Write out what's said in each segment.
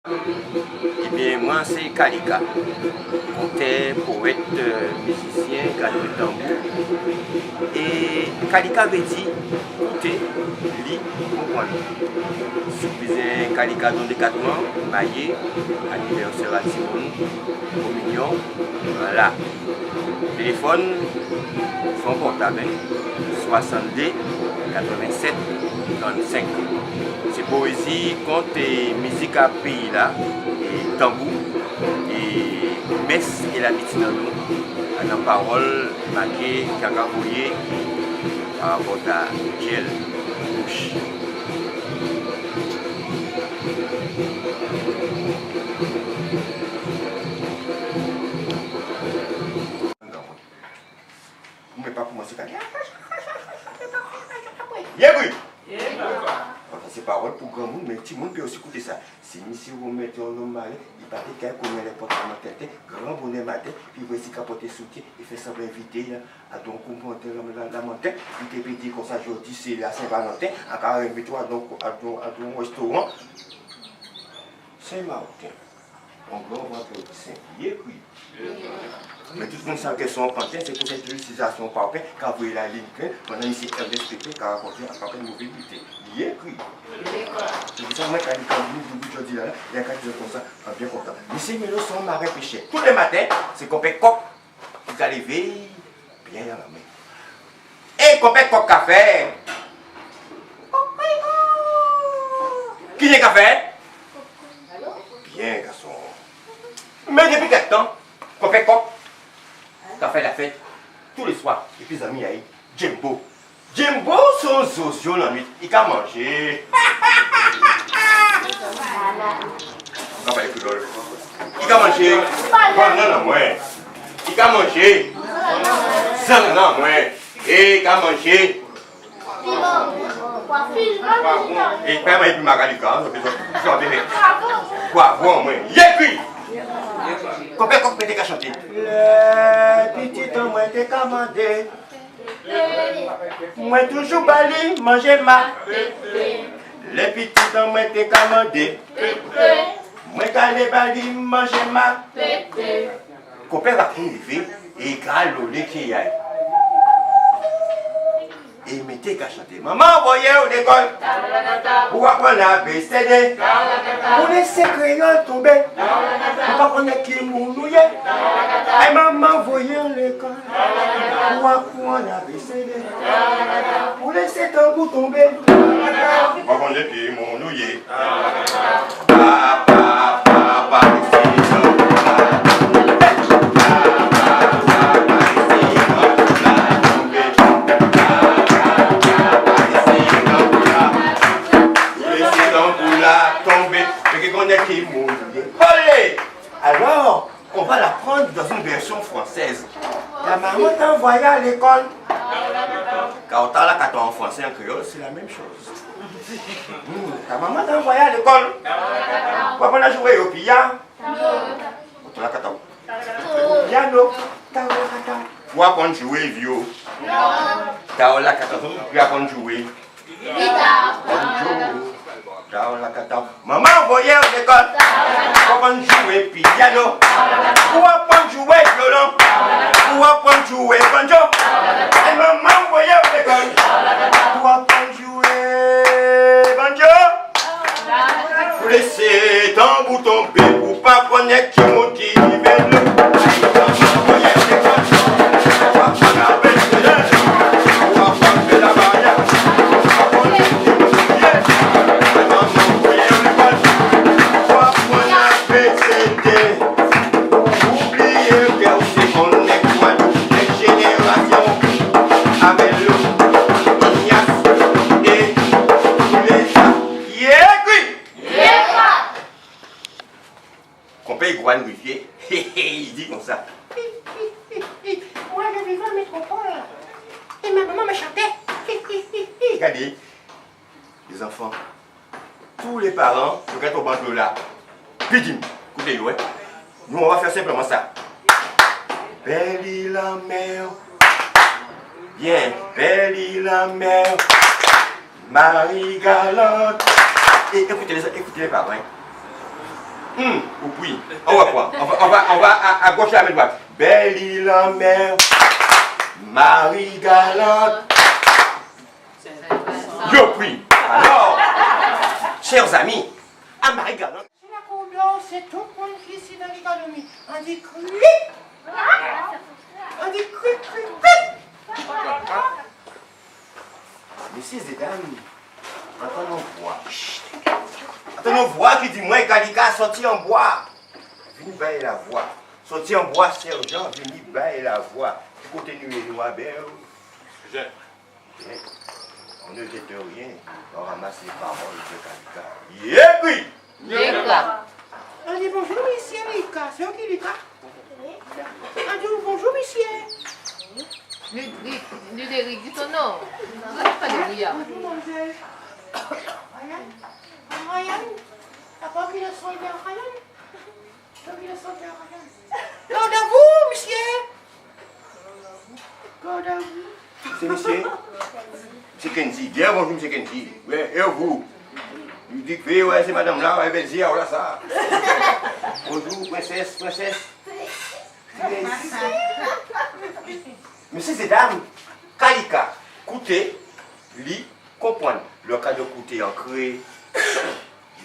Eh bien, moi, c'est Kalika. Conteur, poète, musicien, gradué de tambour. Et Kalika veut dire écouter, lire, comprendre. Surprise Kalika dans le 4 mois, marié, anniversaire à Timon, communion. Voilà. Téléphone, son portable, 62 87 35. C'est poésie, conte et musique à pays là, et tambour, et messe et la petite dans nous, en parole marquée, cacabouillée, par rapport à Michel Bouche. Vous ne pas commencer à dire. C'est parole pour grand monde, mais petit monde peut aussi écouter ça. Si vous mettez un homme marié, il paraît qu'il connaît les portes à ma tête, grand bonnet matin, puis il va essayer de capoter soutien, il fait semblant inviter à donc commenter la montagne, il te dit comme ça, aujourd'hui c'est la Saint-Valentin, à quand invite-toi à ton restaurant. Saint-Martin, on va voir que Saint-Pierre, oui. Mais tout le monde sait que son pantin, c'est pour cette utilisation par pain, quand vous voyez la ligne, pendant ici, RDSPP, qui a rapporté à peu près une mobilité. Il est écrit. C'est pour ça que moi, quand je dis là, il y a quelqu'un qui dit comme ça, bien content. Ici, mes sont marins pêchés. Tous les matins, c'est qu'on fait coq, vous allez lever, bien dans la main. Et qu'on fait coq café. Qui est café? Bien, garçon. Mais depuis quel temps, qu'on fait coq? T'as fait la fête tous les soirs. Et puis, amis, il y a Jimbo. Jimbo, son zozio la nuit. Il a mangé. Il a mangé. Non, moi. Il a mangé. Non, moi. Et il a mangé. Et pas mal de magalika. Quoi, bon, moi. Yépi. Combien qu'on peut te chanter? Les petits moi t'es commandé. Moi toujours bali, manger ma. Les petits moi t'es commandé. Moi calé bali, manger ma. Combien va arriver et grâle le qui aille. Et mettez qu'à chanter. Maman, voyez au l'école. Pour apprendre à BCD. Pour laisser crayon tomber. Pour apprendre qui mounouille. Et maman, voyez au l'école. Pour apprendre à BCD. Pour laisser ton bout tomber. Pour apprendre qui mounouille. Papa, papa, alors, on va la prendre dans une version française. La maman t'a envoyé à l'école. Quand on t'a en français en créole, c'est la même chose. Ta maman t'a envoyé à l'école. Pourquoi on a joué au piano? Piano. Pour apprendre à jouer vieux. T'as la catastrophe, puis apprendre à jouer. Maman voyait à l'école pour apprendre à jouer piano, pour apprendre à jouer violon, pour apprendre à jouer banjo. Et maman voyait à l'école pour apprendre à jouer banjo. Pour laisser ton bout tomber, pour pas connaître qui motive le. Il dit comme ça. Moi, je vivais en métropole. Et ma maman me chantait. Regardez, les enfants, tous les parents, je regarde au bandeau là. Puis écoutez, ouais. Nous, on va faire simplement ça. Belle île la mer. Bien, belle île la mer. Marie galante. Et écoutez les parents. Hein. Oui. On va quoi? On va à gauche et à droite. Belle île en mer, Marie galante. Yo, oui. Alors, chers amis, à Marie galante. C'est la couleur, c'est tout point ici dans l'économie. On dit cric. On dit cric, cric, cric. Messieurs et dames, entendons voix. Entendons voix qui dit moi, Kalika, sorti en bois. Venez bailler la voix. Sorti en bois, sergent, venez bailler la voix. Du côté numéro à Belle. On ne jette rien, on ramasse les paroles de Kalika. Yeah, oui! On dit bonjour, monsieur Lika. C'est qui Lika? On dit bonjour, monsieur. Ludovic, dis ton nom. Pas de brouillard. Bonjour, mademoiselle. Ryan. T'as pas vu le son de Ryan? T'as vu le son de Ryan? Garde à vous, monsieur. Garde à vous. C'est monsieur? C'est Kenzie. Bien bonjour, monsieur Kenzie. Ouais, et vous? Il dit que ouais, c'est madame là, elle va dire, oh là ça. Bonjour, princesse. Messieurs et dames, Kalika, écoutez, lit, comprendre. Le cas de écouter en créé,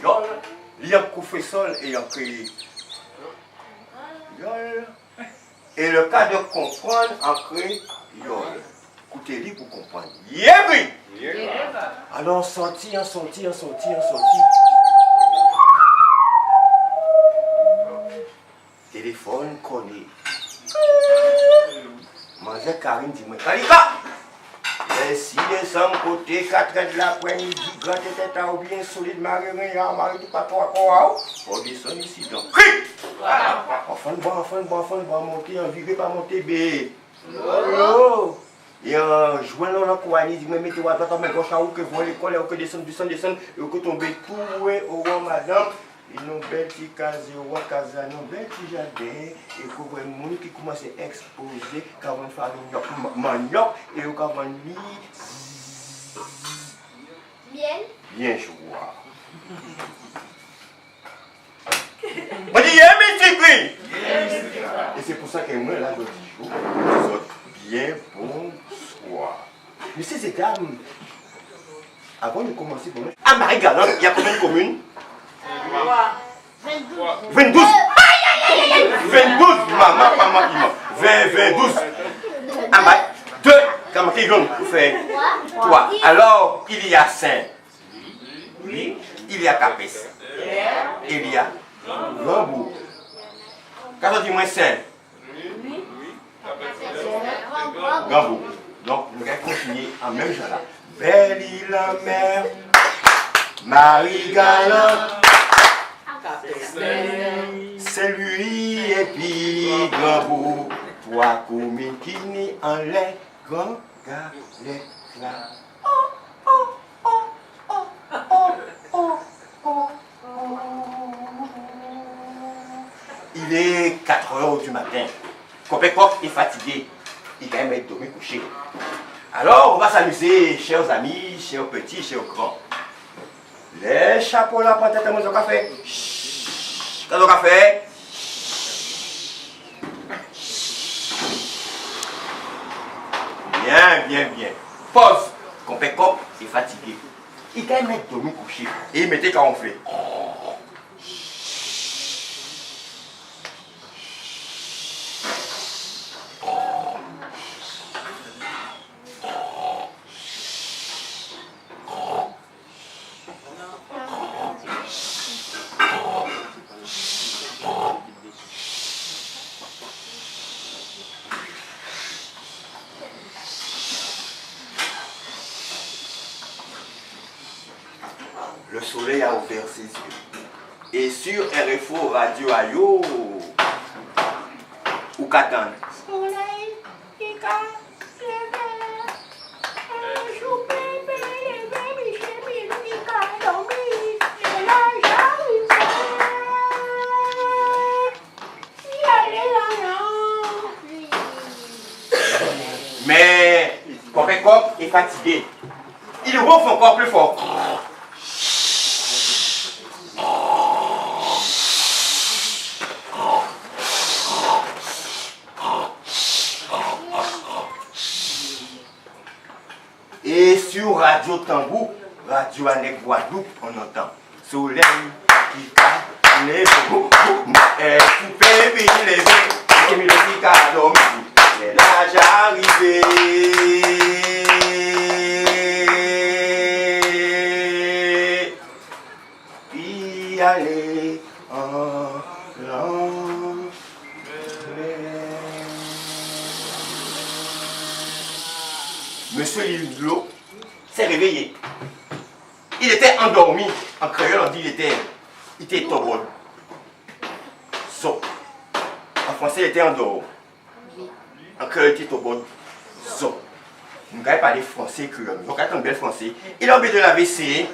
yol, li en coufé sol et en créé, yol. Et le cas de comprendre en créé, yol. Écoutez-li pour comprendre. Yébri! Alors, sorti. Téléphone connaît. Manger Karine dit moi, Kalika! Et si les sommes côté 4 h de l'après-midi, grand tête à bien solide, Marie du patron à quoi? On descend ici donc. Enfant de bon, monter, en vivre pas monter, bé. Oh! Et en jouant dans la cour, il dit, mais mettez-vous à droite, mais gauche à où que vous l'école, et que descendre, et que tomber tout, au roi, madame. Ils ont belle petit case, roi casa, non belle petit jardin, et que vous monde qui commence à exposer, quand on fait manioc, et quand on lit. Bien joie. On dit, et c'est pour ça que moi, là, je dis, bien bonsoir. Messieurs et dames, avant de commencer, à Marie-Galante, il y a combien de communes? 22. 22, maman. 22. Ah, bah, 2. Comment qu'ils vont faire 3. Alors, il y a 5. Oui. Il y a Capes. Il y a Lambourg. Quand on dit moins 5. Lambourg. Donc, nous allons continuer en même genre là. Belle île en mer, Marie-Galante. C'est lui et puis Lambourg. Trois communes qui n'y en l'air, grand galet là. Il est 4 h du matin. Copécoq est fatigué. Il va même être dormi couché. Alors, on va s'amuser, chers amis, chers petits, chers grands. Les chapeaux là, peut-être à mon café. Chut, dans le café. Bien. Pause. Copécoq est fatigué. Il va même être dormi couché. Et il mettait quand on fait. Le soleil a ouvert ses yeux. Et sur RFO Radio Ayo, ou Katan. Soleil, il casse les verres. Un jour, bébé, il casse dormir. Et là, j'arrive. Il allait là. Mais Copécoq est fatigué. Il ronfle encore plus fort. radio tambour, radio avec Guadeloupe, on entend. Soleil qui casse les beaux, et coupé, puis levé, et mélodie calme, c'est l'âge arrivé. Puis aller en l'enfer. Monsieur Lillo s'est réveillé. Il était endormi. En créole, on dit il était tobol. So. En français, il était endormi. En créole, il était tobol. So. Nous ne pouvons pas parler français créole. Donc, attends, bel français. Il a oublié de laver ses.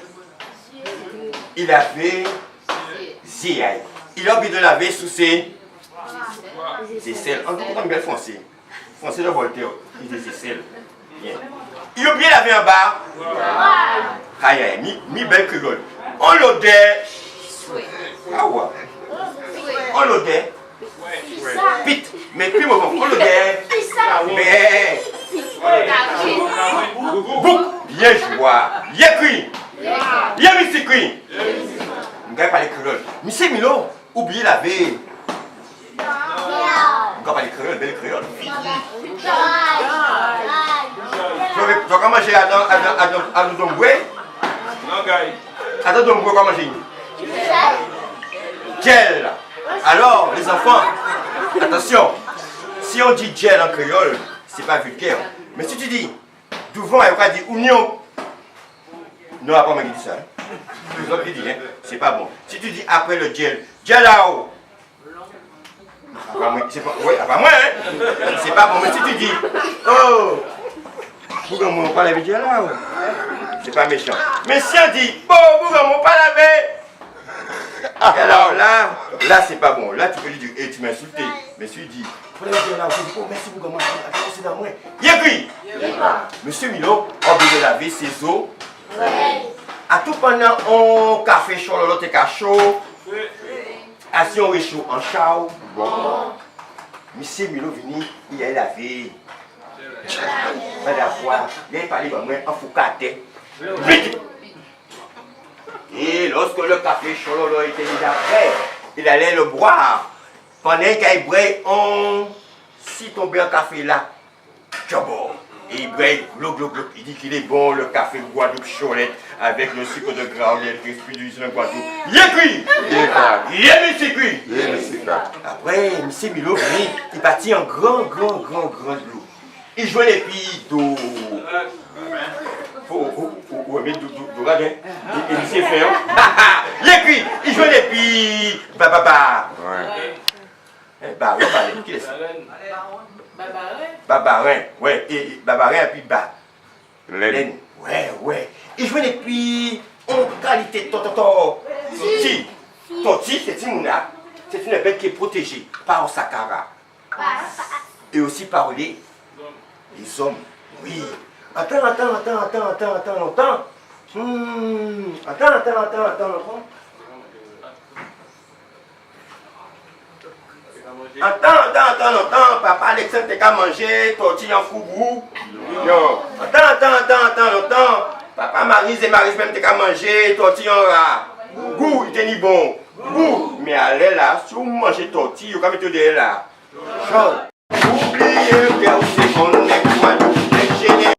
Il avait ziaï. Il a oublié de laver sous ses aisselles. En bel français. Français de Voltaire. Il dit aisselles. Bien. Il a oublié de laver en bas. Aïe aïe, mi belle créole. On l'odait. Ah ouais. On l'odait. Pite. Mais plus mauvais. On l'odait. Mais. Bouc. Bien joué. Bien cuit. Bien monsieur cuit. On ne va pas parler créole. Monsieur Milo, oubliez la veille. On va parler créole, belle créole. Tu vas manger à nous donner. Attends, donc, quoi manger? Gel. Alors, les enfants, attention, si on dit gel en créole, c'est pas vulgaire. Mais si tu dis, devant, il va dire oignon. Non, après, on m'a dit ça. Les autres qui disent, c'est pas bon. Si tu dis après le gel, gel là-haut. C'est pas, oui, après moi, hein. C'est pas bon. Mais si tu dis, oh, pourquoi on parle avec gel là-haut? C'est pas méchant. Mais si on dit, bon, pourquoi on pas laver? Alors là c'est pas bon. Là, tu peux lui dire, tu m'as insulté. Mais si tu dis, pour la laver là, oh, merci beaucoup, moi, c'est dans moi. Yékui! Monsieur Milo a obligé de laver ses os. À tout pendant un café chaud, l'autre est chaud. Si on est chaud en chaud, bon. Monsieur Milo venu, il a lavé. Pas d'avoir, il a parlé de moi en foucaté. Et lorsque le café chaud était déjà prêt, il allait le boire. Pendant qu'il boit, on s'y tombait un café là. Tchobo. Et il boit, il dit qu'il est bon le café Guadeloupe Cholette avec le sucre de gras, il respire du Guadeloupe. Yékui! Yékui! Après, M. Milo venu, il partit en grand loup. Il jouait les filles d'eau. Ouais, mais d'où et monsieur fait. Yékui! Il jouait les filles. Bah. Qui est ça? Babarin, ouais, et Babarin et puis Ba. Laine. Ouais. Il jouait les filles en qualité Toti. Toti, c'est une mouna. C'est une bête qui est protégée par Sakara. Et aussi par les hommes. Oui. Attends. Attends, papa Alexandre t'es qu'à manger, tortille en fougou. Attends, papa Marise et Marise même t'es qu'à manger, tortille en rat. Goût, il t'est ni bon. Goût, mais allez là, si vous mangez tortille, vous pouvez mettre là. Chose.